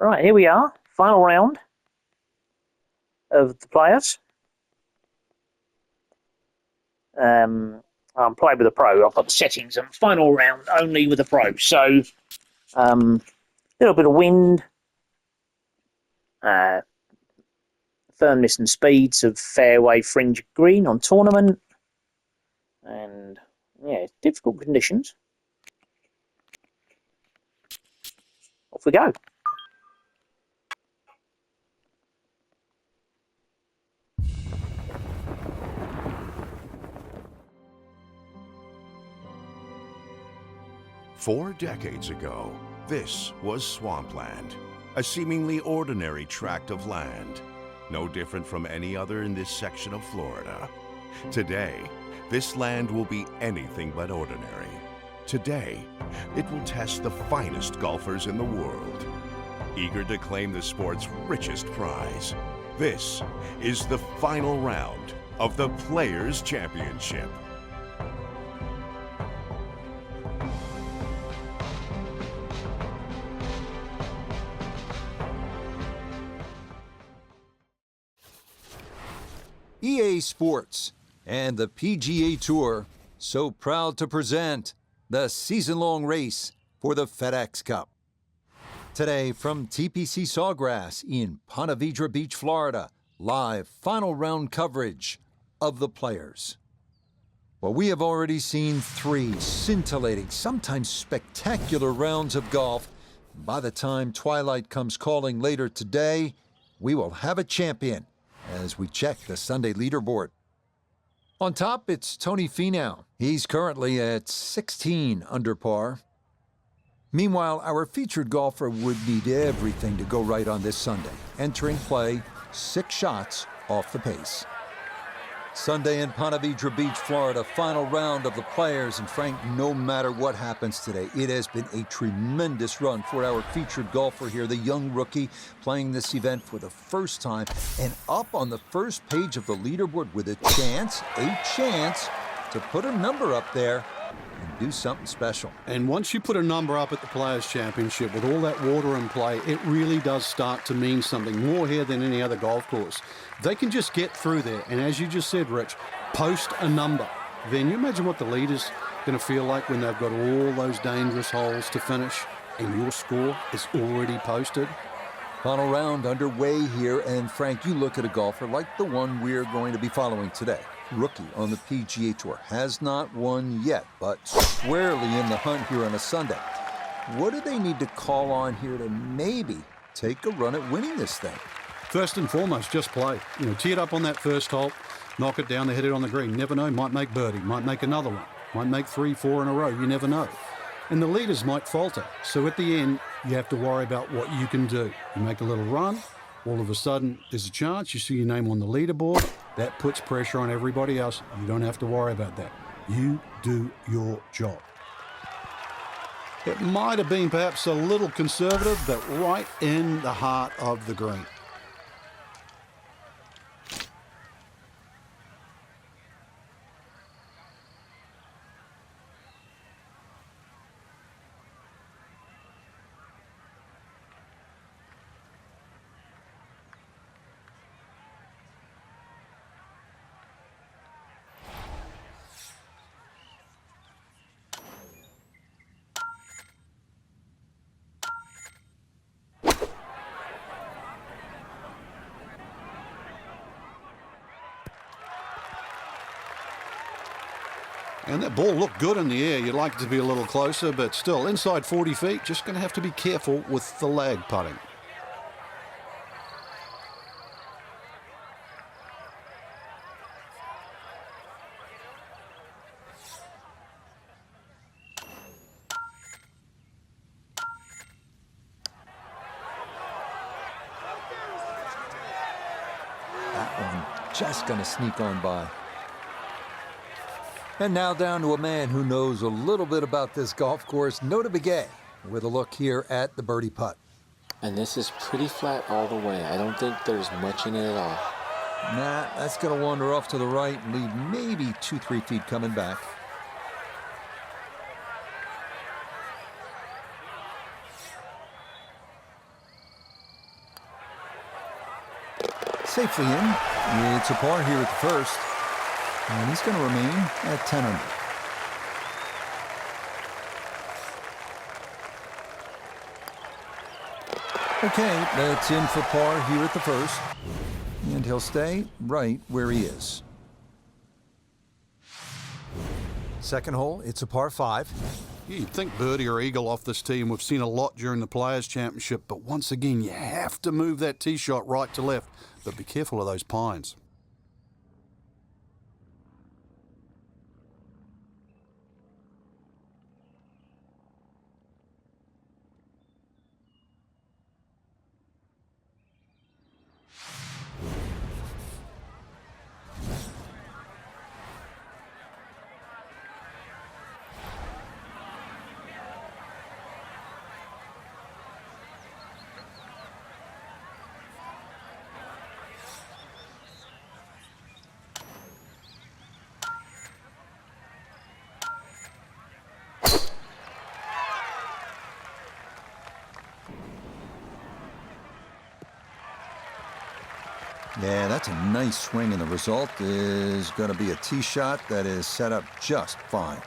Right, here we are. Final round of the players. I'm playing with a pro. I've got the settings and final round only with a pro. So, little bit of wind, firmness and speeds of fairway fringe green on tournament, and yeah, difficult conditions. Off we go. Four decades ago, this was swampland, a seemingly ordinary tract of land, no different from any other in this section of Florida. Today, this land will be anything but ordinary. Today, it will test the finest golfers in the world, eager to claim the sport's richest prize. This is the final round of the Players' Championship. EA Sports and the PGA Tour so proud to present the season-long race for the FedEx Cup. Today from TPC Sawgrass in Ponte Vedra Beach, Florida, live final round coverage of the Players. Well, we have already seen 3 scintillating, sometimes spectacular rounds of golf. By the time twilight comes calling later today, we will have a champion as we check the Sunday leaderboard. On top, it's Tony Finau. He's currently at 16 under par. Meanwhile, our featured golfer would need everything to go right on this Sunday, entering play 6 shots off the pace. Sunday in Ponte Vedra Beach, Florida, final round of the Players. And Frank, no matter what happens today, it has been a tremendous run for our featured golfer here, the young rookie playing this event for the first time and up on the first page of the leaderboard with a chance to put a number up there and do something special. And once you put a number up at the Players' Championship with all that water in play, it really does start to mean something more here than any other golf course. They can just get through there, and as you just said, Rich, post a number. Then you imagine what the leader's going to feel like when they've got all those dangerous holes to finish, and your score is already posted. Final round underway here, and Frank, you look at a golfer like the one we're going to be following today. Rookie on the PGA Tour, has not won yet, but squarely in the hunt here on a Sunday. What do they need to call on here to maybe take a run at winning this thing? First and foremost, just play. Tee it up on that first hole, knock it down, hit it on the green. Never know, might make birdie, might make another one, might make 3, 4 in a row. You never know. And the leaders might falter. So at the end, you have to worry about what you can do. You make a little run, all of a sudden there's a chance, you see your name on the leaderboard. That puts pressure on everybody else. You don't have to worry about that. You do your job. It might have been perhaps a little conservative, but right in the heart of the green. And that ball looked good in the air. You'd like it to be a little closer, but still inside 40 feet. Just going to have to be careful with the lag putting. That one just going to sneak on by. And now down to a man who knows a little bit about this golf course, Nota Begay, with a look here at the birdie putt. And this is pretty flat all the way. I don't think there's much in it at all. Nah, that's going to wander off to the right and leave maybe 2-3 feet coming back. Safely in. It's a par here at the first. And he's going to remain at 10 under. Okay, that's in for par here at the first. And he'll stay right where he is. Second hole, it's a par 5. You'd think birdie or eagle off this tee, and we've seen a lot during the Players' Championship, but once again, you have to move that tee shot right to left, but be careful of those pines. Yeah, that's a nice swing, and the result is going to be a tee shot that is set up just fine.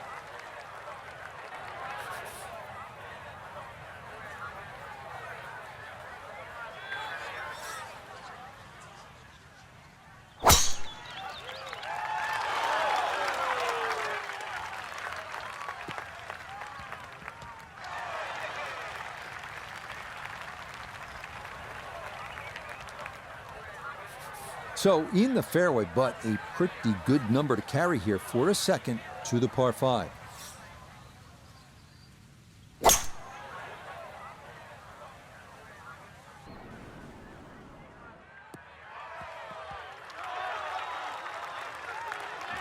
So in the fairway, but a pretty good number to carry here for a second to the par 5.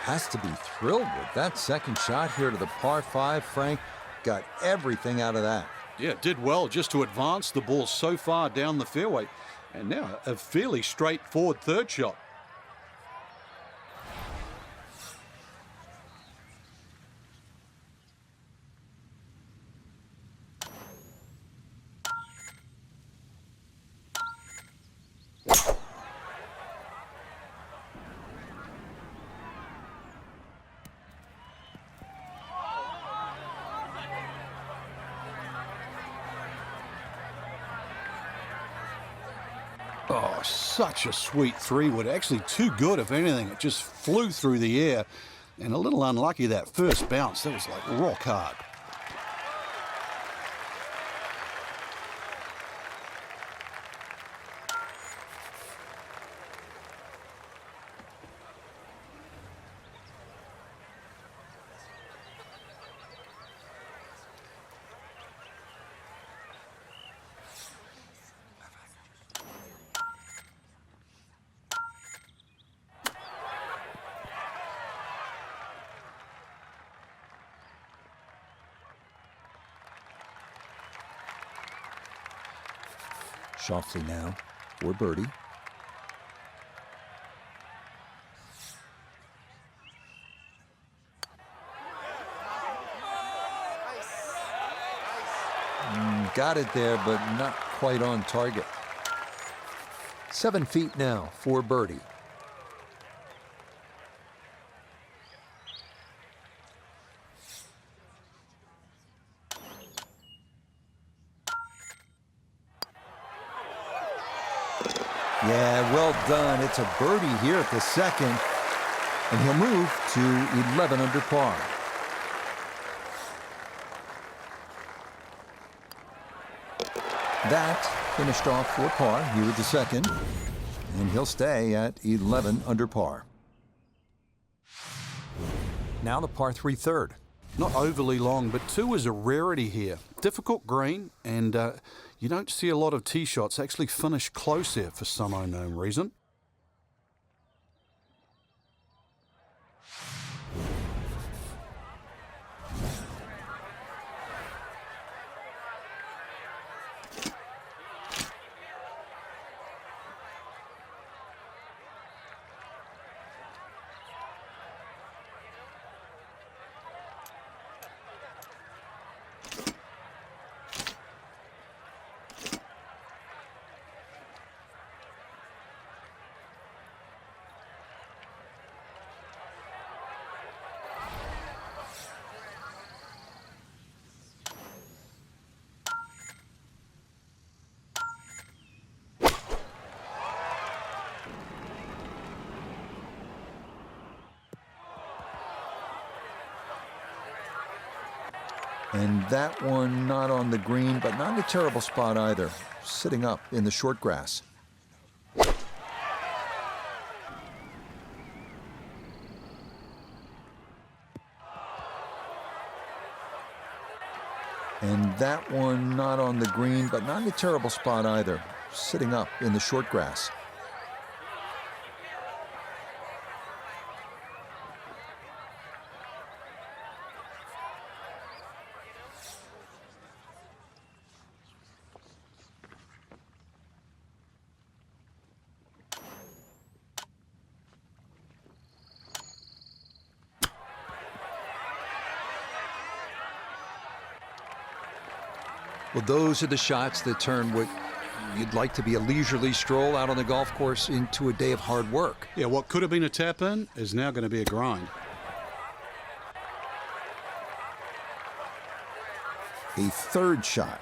Has to be thrilled with that second shot here to the par 5. Frank got everything out of that. Yeah, did well just to advance the ball so far down the fairway. And now a fairly straightforward third shot. Oh, such a sweet 3-wood. Actually too good, if anything. It just flew through the air. And a little unlucky that first bounce. That was like rock hard. Schauffele now for birdie. Got it there, but not quite on target. 7 feet now for birdie. Yeah, well done. It's a birdie here at the second, and he'll move to 11 under par. That finished off for par here at the second, and he'll stay at 11 under par. Now the par 3 third. Not overly long, but 2 is a rarity here. Difficult green, and you don't see a lot of tee shots actually finish close here for some unknown reason. And that one not on the green, but not in a terrible spot either, sitting up in the short grass. And that one not on the green, but not in a terrible spot either, sitting up in the short grass. Well, those are the shots that turn what you'd like to be a leisurely stroll out on the golf course into a day of hard work. Yeah, what could have been a tap-in is now going to be a grind. A third shot.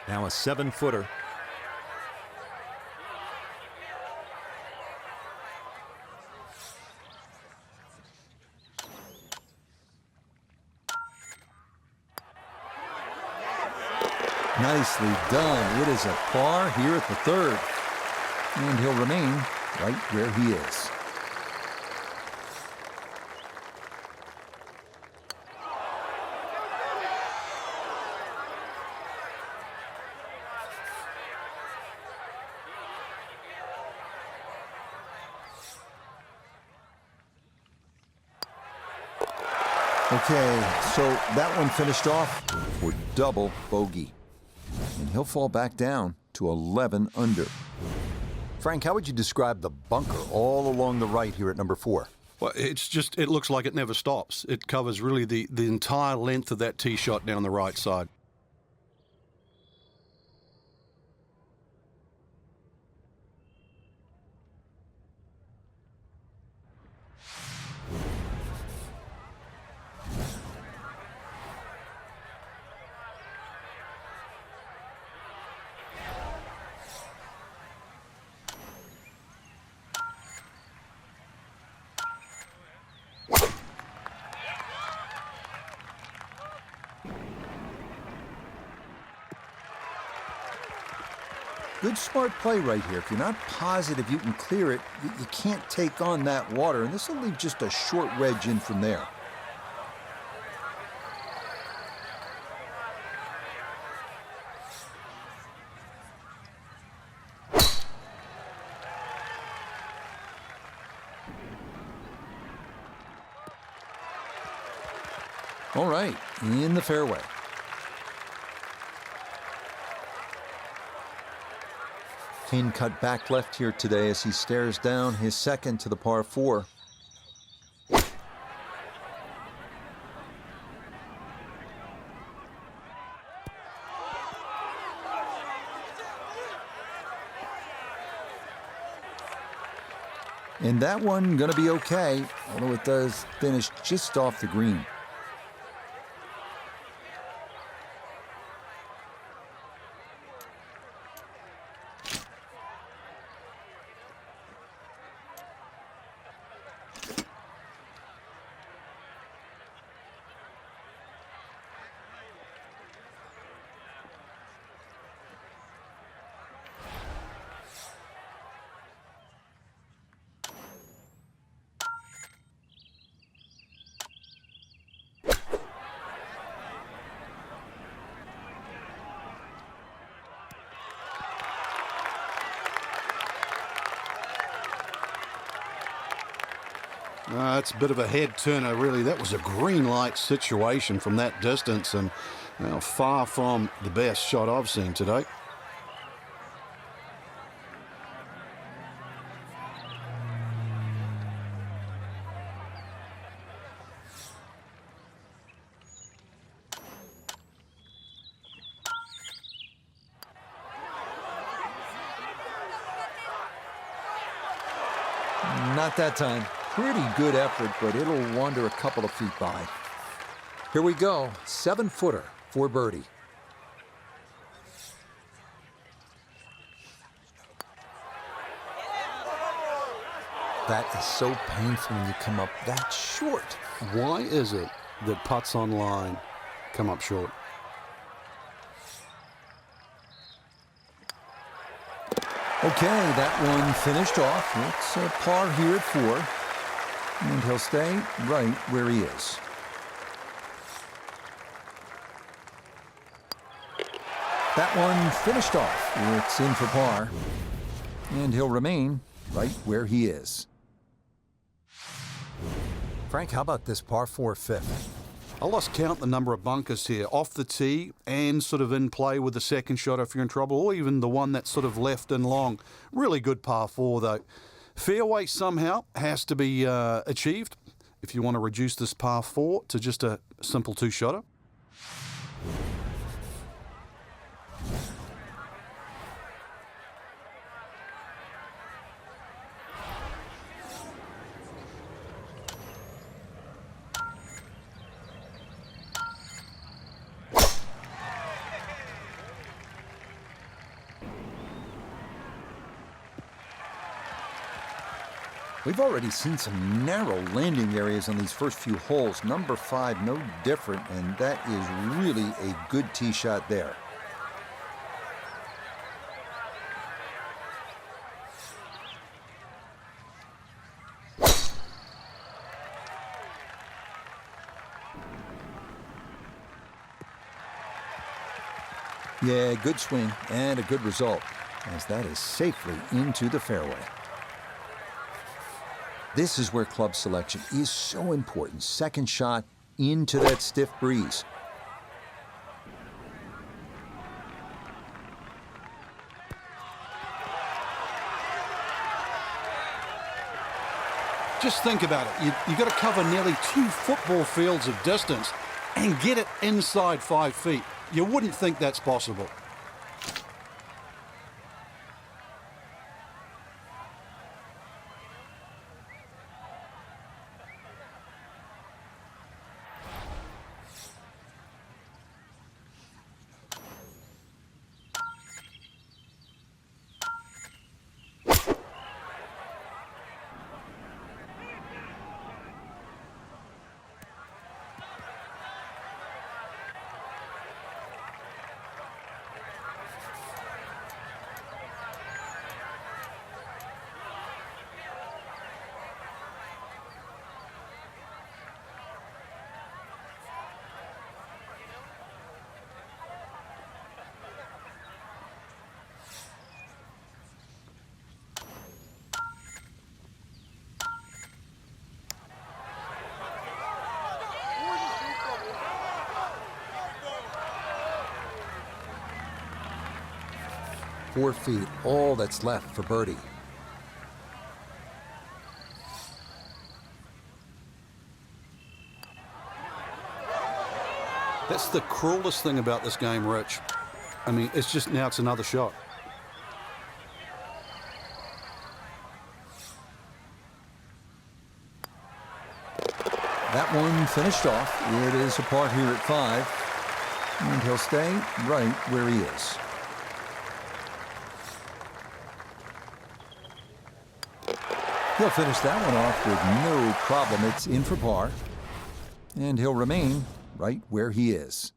Now a 7-footer. Nicely done. It is a par here at the third. And he'll remain right where he is. Okay, so that one finished off for double bogey. And he'll fall back down to 11 under. Frank, how would you describe the bunker all along the right here at number 4? Well, it looks like it never stops. It covers really the entire length of that tee shot down the right side. Good smart play right here. If you're not positive you can clear it, you can't take on that water, and this will leave just a short wedge in from there. All right, in the fairway. Kane cut back left here today as he stares down his second to the par 4. And that one gonna be okay, although it does finish just off the green. It's a bit of a head turner, really. That was a green light situation from that distance, and far from the best shot I've seen today. Not that time. Pretty good effort, but it'll wander a couple of feet by. Here we go, 7-footer for birdie. That is so painful when you come up that short. Why is it that putts on line come up short? Okay, that one finished off. It's a par here at 4. And he'll stay right where he is. That one finished off. It's in for par. And he'll remain right where he is. Frank, how about this par 4 fifth? I lost count the number of bunkers here, off the tee and sort of in play with the second shot if you're in trouble, or even the one that's sort of left and long. Really good par 4 though. Fairway somehow has to be achieved if you want to reduce this par 4 to just a simple 2-shotter. We've already seen some narrow landing areas on these first few holes. Number 5, no different, and that is really a good tee shot there. Yeah, good swing and a good result, as that is safely into the fairway. This is where club selection is so important. Second shot into that stiff breeze. Just think about it. You've got to cover nearly 2 football fields of distance and get it inside 5 feet. You wouldn't think that's possible. Four feet, all that's left for birdie. That's the cruelest thing about this game, Rich. I mean, it's just now it's another shot. That one finished off. It is a par here at 5. And he'll stay right where he is. He'll finish that one off with no problem. It's in for par. And he'll remain right where he is.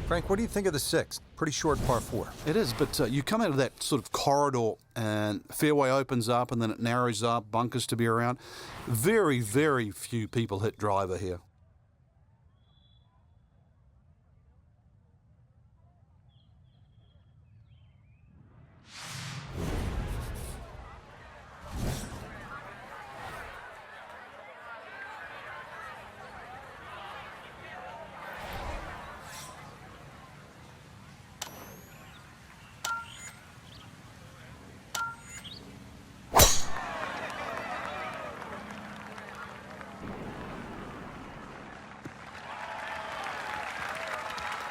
Frank, what do you think of the 6th? Pretty short par 4. It is, but you come out of that sort of corridor and fairway opens up and then it narrows up, bunkers to be around. Very, very few people hit driver here.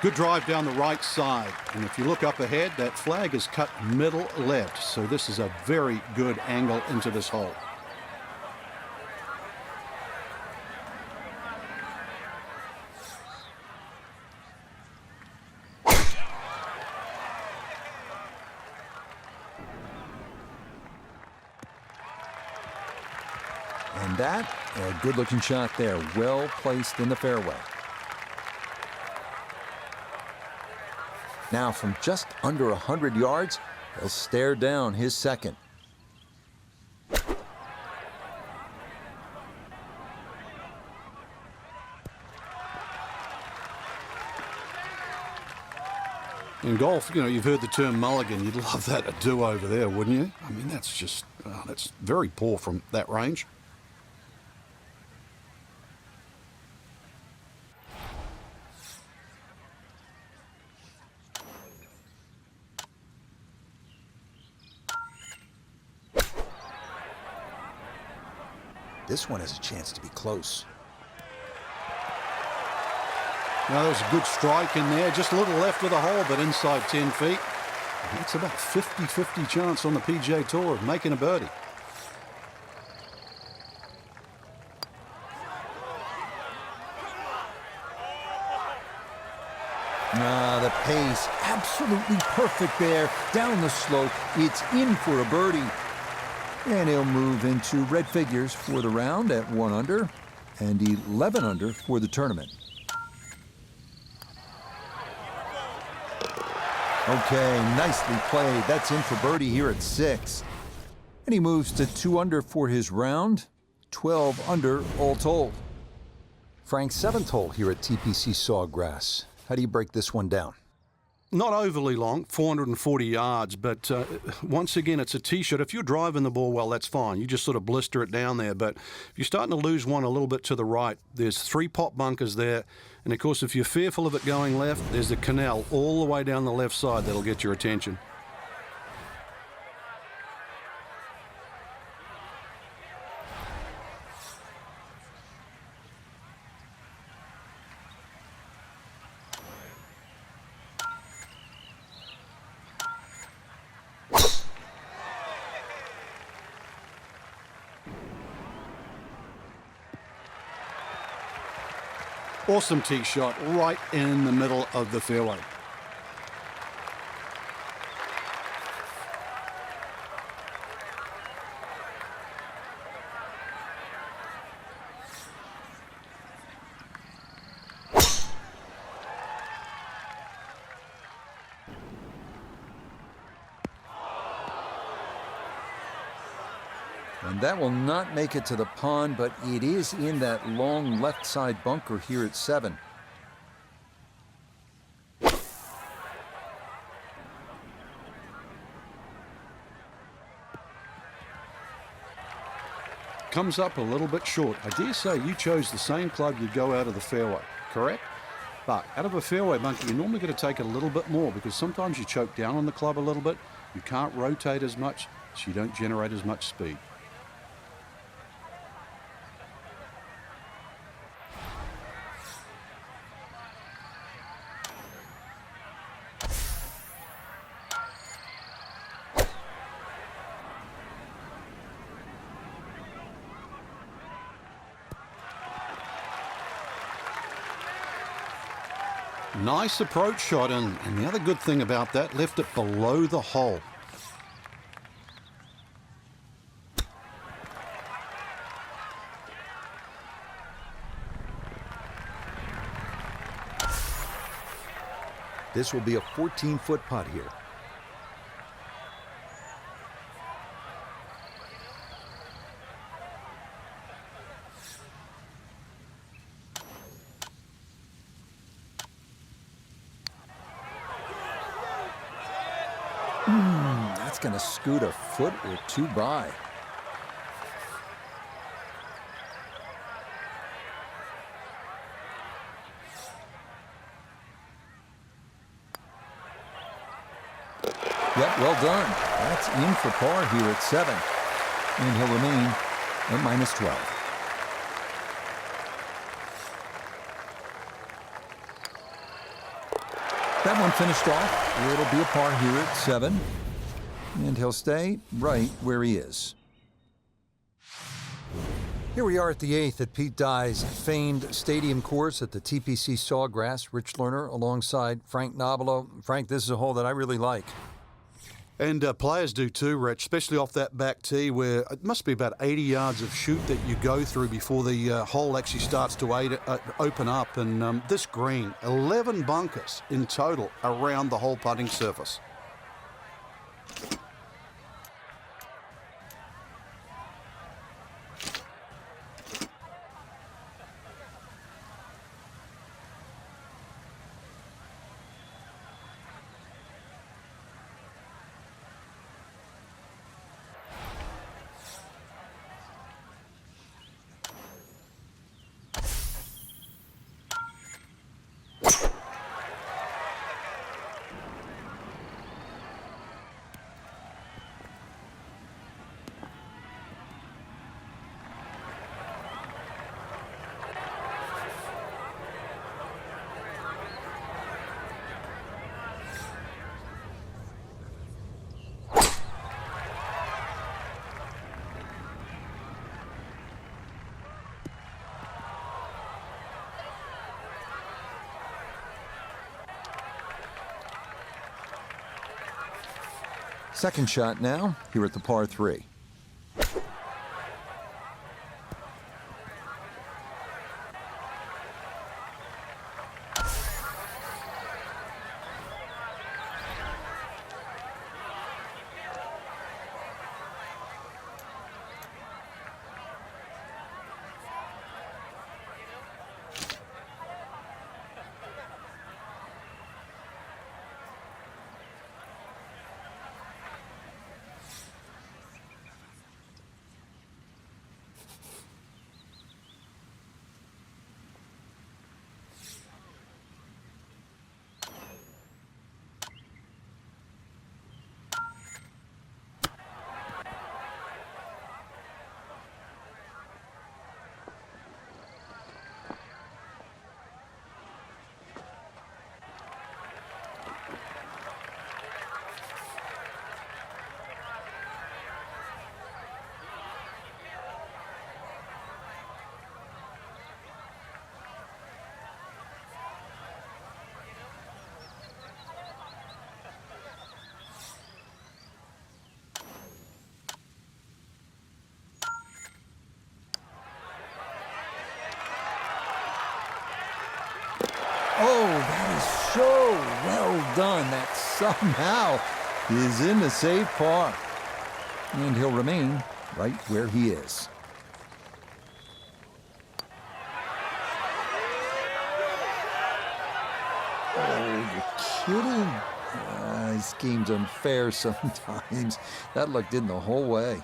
Good drive down the right side. And if you look up ahead, that flag is cut middle left. So this is a very good angle into this hole. And that, a good-looking shot there, well placed in the fairway. Now from just under 100 yards, he'll stare down his second. In golf, you know, you've heard the term mulligan. You'd love that to do over there, wouldn't you? I mean, that's just, that's very poor from that range. This one has a chance to be close. Now, there was a good strike in there. Just a little left of the hole, but inside 10 feet. It's about 50-50 chance on the PGA Tour of making a birdie. The pace, absolutely perfect there. Down the slope, it's in for a birdie. And he'll move into red figures for the round at 1 under and 11 under for the tournament. Okay, nicely played. That's in for birdie here at 6. And he moves to 2 under for his round, 12 under all told. Frank, 7th hole here at TPC Sawgrass. How do you break this one down? Not overly long, 440 yards, but once again, it's a tee shot. If you're driving the ball well, that's fine. You just sort of blister it down there. But if you're starting to lose one a little bit to the right, there's 3 pot bunkers there. And, of course, if you're fearful of it going left, there's a canal all the way down the left side that'll get your attention. Awesome tee shot right in the middle of the fairway. And that will not make it to the pond, but it is in that long left side bunker here at 7. Comes up a little bit short. I dare say you chose the same club you go out of the fairway, correct? But out of a fairway bunker, you're normally going to take a little bit more because sometimes you choke down on the club a little bit. You can't rotate as much, so you don't generate as much speed. Nice approach shot, and the other good thing about that, left it below the hole. This will be a 14-foot putt here. That's going to scoot a foot or 2 by. Yep, well done. That's in for par here at 7. And he'll remain at -12. That one finished off. It'll be a par here at 7. And he'll stay right where he is. Here we are at the 8th at Pete Dye's famed stadium course at the TPC Sawgrass. Rich Lerner alongside Frank Nobilo. Frank, this is a hole that I really like. And players do too, Rich, especially off that back tee where it must be about 80 yards of shoot that you go through before the hole actually starts to open up. And this green, 11 bunkers in total around the whole putting surface. Second shot now, here at the par 3. Oh, that is so well done. That somehow is in the save par. And he'll remain right where he is. Oh, you're kidding? This game's unfair sometimes. That looked in the whole way.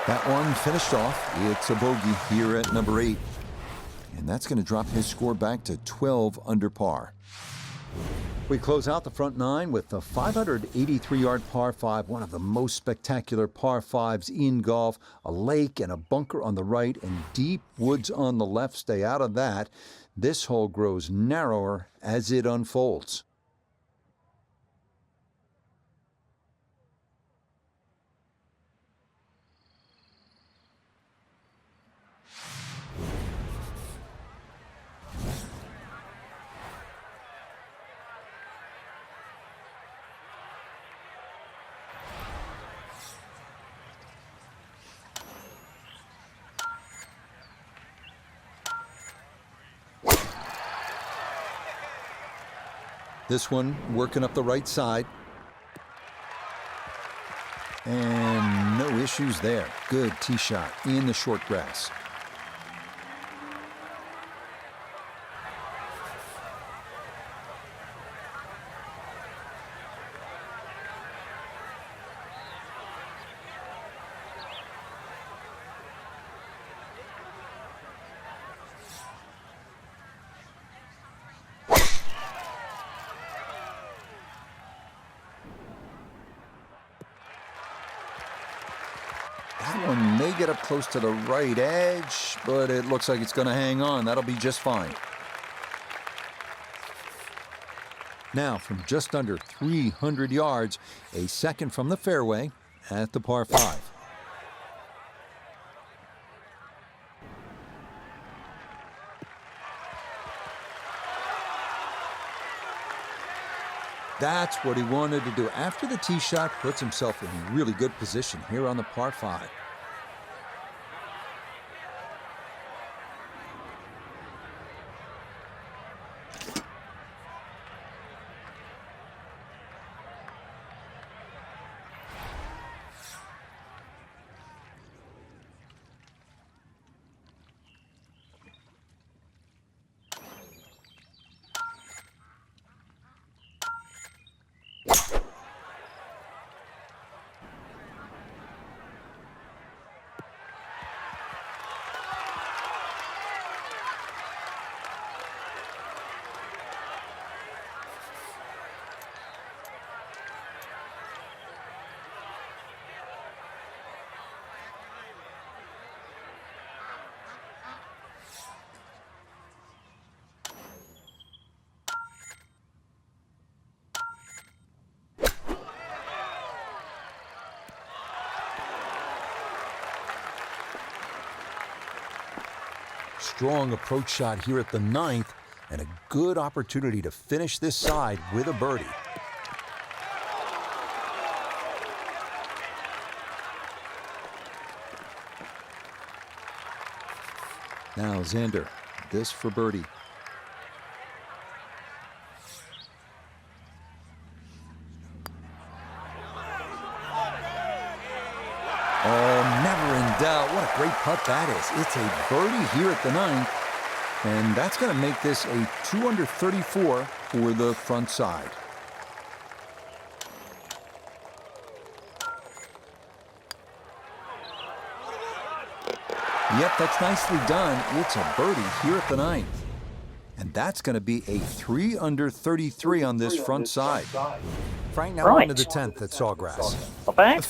That one finished off. It's a bogey here at number 8. And that's going to drop his score back to 12 under par. We close out the front 9 with the 583-yard par 5, one of the most spectacular par 5s in golf. A lake and a bunker on the right and deep woods on the left. Stay out of that. This hole grows narrower as it unfolds. This one working up the right side. And no issues there. Good tee shot in the short grass. That one may get up close to the right edge, but it looks like it's going to hang on. That'll be just fine. Now, from just under 300 yards, a second from the fairway at the par 5. That's what he wanted to do. After the tee shot, puts himself in really good position here on the par 5. Strong approach shot here at the 9th, and a good opportunity to finish this side with a birdie. Now Xander, this for birdie. Oh, never in doubt. What a great putt that is. It's a birdie here at the 9th, and that's going to make this a 2 under 34 for the front side. Yep, that's nicely done. It's a birdie here at the 9th. And that's going to be a 3 under 33 on this front side. Frank, now Right. on to the 10th at Sawgrass. Not bad.